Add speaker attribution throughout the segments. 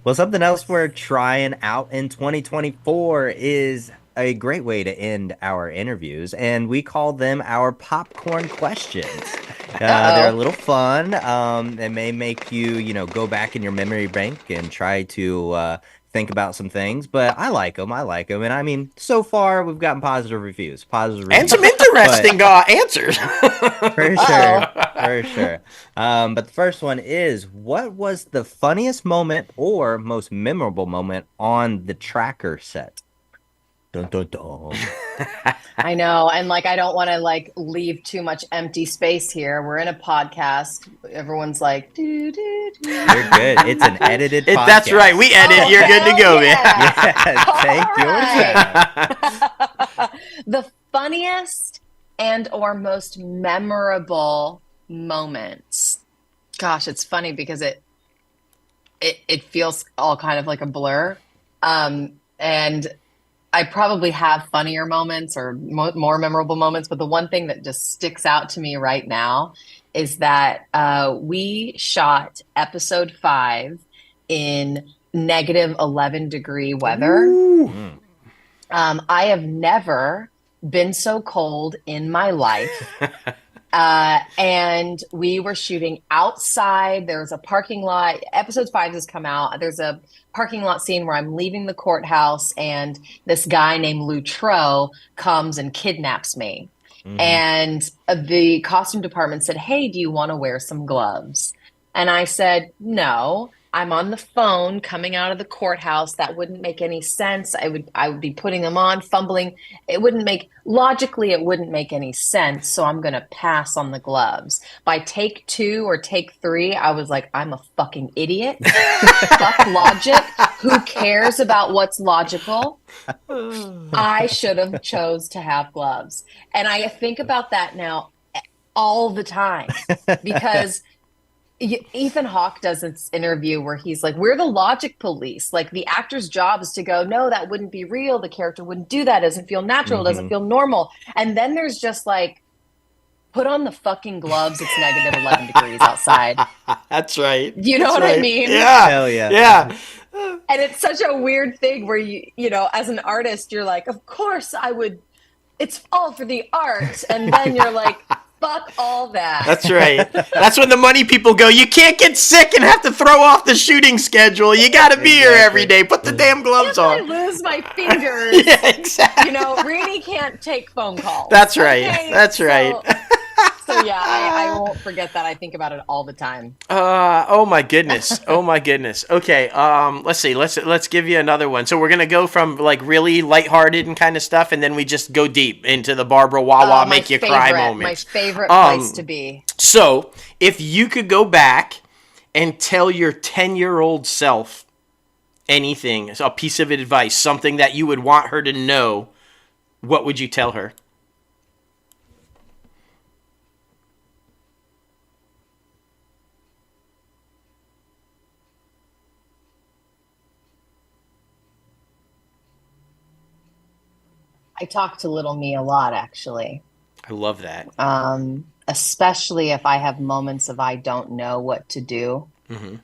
Speaker 1: Well, something else we're trying out in 2024 is a great way to end our interviews, and we call them our popcorn questions. They're a
Speaker 2: Uh-oh.
Speaker 1: little fun. They may make you, go back in your memory bank and try to think about some things, but I like them. I like them. And I mean, so far we've gotten positive reviews, positive
Speaker 3: And some
Speaker 1: reviews. But
Speaker 3: interesting answers.
Speaker 1: for
Speaker 2: Uh-oh.
Speaker 1: sure. For sure. But the first one is, what was the funniest moment or most memorable moment on the tracker set? Dun dun dun.
Speaker 2: I know. And like I don't want to like leave too much empty space here. We're in a podcast. Everyone's like do do
Speaker 1: You're good. It's an
Speaker 2: do.
Speaker 1: edited
Speaker 3: That's right.
Speaker 1: podcast.
Speaker 3: We edit.
Speaker 2: Oh,
Speaker 3: You're good to
Speaker 2: hell
Speaker 3: go, man.
Speaker 2: yeah.
Speaker 1: Yeah,
Speaker 2: All
Speaker 1: take your
Speaker 2: right.
Speaker 1: time.
Speaker 2: The funniest and or most memorable moments. Gosh, it's funny because it feels all kind of like a blur. And I probably have funnier moments or more memorable moments, but the one thing that just sticks out to me right now is that we shot episode 5 in -11 degree weather.
Speaker 3: Ooh.
Speaker 1: Mm.
Speaker 2: I have never been so cold in my life. And we were shooting outside. There was a parking lot. Episode 5 has come out. There's a parking lot scene where I'm leaving the courthouse, and this guy named Lutro comes and kidnaps me.
Speaker 1: Hmm.
Speaker 2: And the costume department said, "Hey, do you want to wear some gloves?" And I said, "No. I'm on the phone coming out of the courthouse. That wouldn't make any sense. I would be putting them on, fumbling. It wouldn't make any sense. So I'm gonna pass on the gloves." By take 2 or take 3, I was like, I'm a fucking idiot. Fuck logic. Who cares about what's logical? I should have chose to have gloves. And I think about that now all the time because Ethan Hawke does this interview where he's like, "We're the logic police. Like the actor's job is to go, no, that wouldn't be real. The character wouldn't do that. It doesn't feel natural. It doesn't
Speaker 1: Hmm.
Speaker 2: feel normal." And then there's just like, put on the fucking gloves. It's -11 degrees outside.
Speaker 3: That's right.
Speaker 2: You know
Speaker 3: That's
Speaker 2: what I
Speaker 3: right.
Speaker 2: mean?
Speaker 3: Yeah.
Speaker 1: Hell yeah.
Speaker 3: Yeah.
Speaker 2: And it's such a weird thing where as an artist, you're like, of course I would, it's all for the art. And then you're like, fuck all that.
Speaker 3: That's right. That's when the money people go, you can't get sick and have to throw off the shooting schedule. You got to be here every day. Put the damn gloves
Speaker 2: If I
Speaker 3: on.
Speaker 2: lose my fingers,
Speaker 3: Yeah, exactly.
Speaker 2: Rainey can't take phone calls.
Speaker 3: That's right.
Speaker 2: Okay?
Speaker 3: That's right.
Speaker 2: So yeah, I won't forget that. I think about it all the time.
Speaker 3: Oh my goodness. Oh my goodness. Okay. Let's see. Let's give you another one. So we're gonna go from like really lighthearted and kind of stuff, and then we just go deep into the Barbara Wawa
Speaker 2: My
Speaker 3: make you cry
Speaker 2: favorite,
Speaker 3: moments.
Speaker 2: my favorite place to be.
Speaker 3: So if you could go back and tell your 10-year-old self anything, a piece of advice, something that you would want her to know, what would you tell her?
Speaker 2: I talk to little me a lot, actually.
Speaker 3: I love that.
Speaker 2: Especially if I have moments of I don't know what to do.
Speaker 3: Hmm.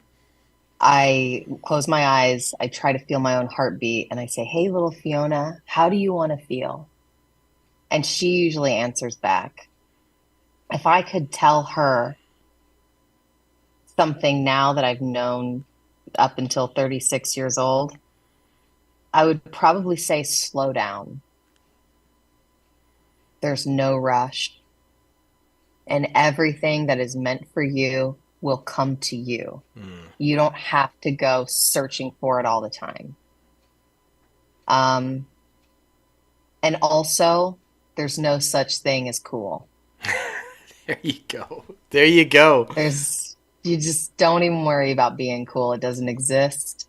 Speaker 2: I close my eyes, I try to feel my own heartbeat, and I say, "Hey, little Fiona, how do you want to feel?" And she usually answers back. If I could tell her something now that I've known up until 36 years old, I would probably say, slow down. There's no rush, and everything that is meant for you will come to you. You don't have to go searching for it all the time. Um, and also, there's no such thing as cool.
Speaker 3: There you go. There you go.
Speaker 2: You just don't even worry about being cool. It doesn't exist.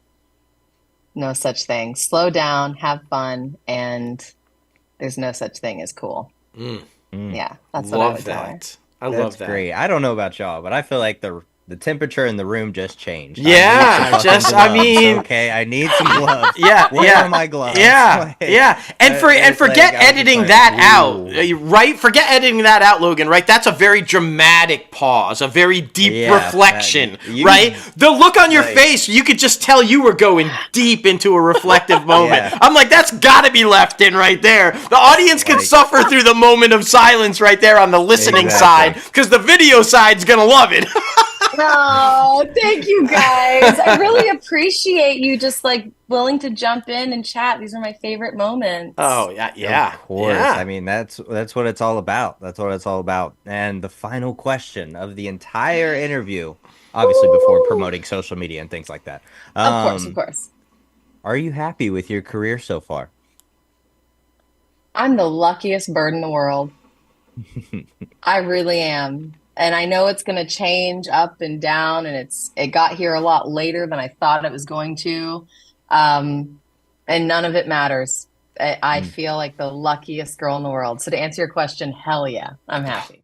Speaker 2: No such thing. Slow down, have fun, and there's no such thing as cool.
Speaker 3: Mm.
Speaker 2: Yeah, that's what I
Speaker 3: Love
Speaker 2: would tell her.
Speaker 3: that. I
Speaker 1: That's
Speaker 3: love that.
Speaker 1: great. I don't know about y'all, but I feel like the The temperature in the room just changed.
Speaker 3: Yeah, I mean,
Speaker 1: okay, I need some gloves.
Speaker 3: Yeah,
Speaker 1: Where
Speaker 3: yeah,
Speaker 1: are my gloves?
Speaker 3: yeah, yeah. And forget editing that out, right? Forget editing that out, Logan. Right? That's a very dramatic pause, a very deep reflection, right? The look on your face, you could just tell you were going deep into a reflective moment.
Speaker 1: Yeah.
Speaker 3: I'm like, that's got to be left in right there. The audience could suffer through the moment of silence right there on the listening side, because the video side's gonna love it.
Speaker 2: Oh, thank you guys. I really appreciate you just like willing to jump in and chat. These are my favorite moments.
Speaker 3: Oh, yeah.
Speaker 1: Of course.
Speaker 3: Yeah.
Speaker 1: I mean, that's what it's all about. That's what it's all about. And the final question of the entire interview, obviously before promoting social media and things like that.
Speaker 2: Of course.
Speaker 1: Are you happy with your career so far?
Speaker 2: I'm the luckiest bird in the world. I really am. And I know it's going to change up and down, and it got here a lot later than I thought it was going to. And none of it matters. I feel like the luckiest girl in the world. So to answer your question, hell yeah, I'm happy.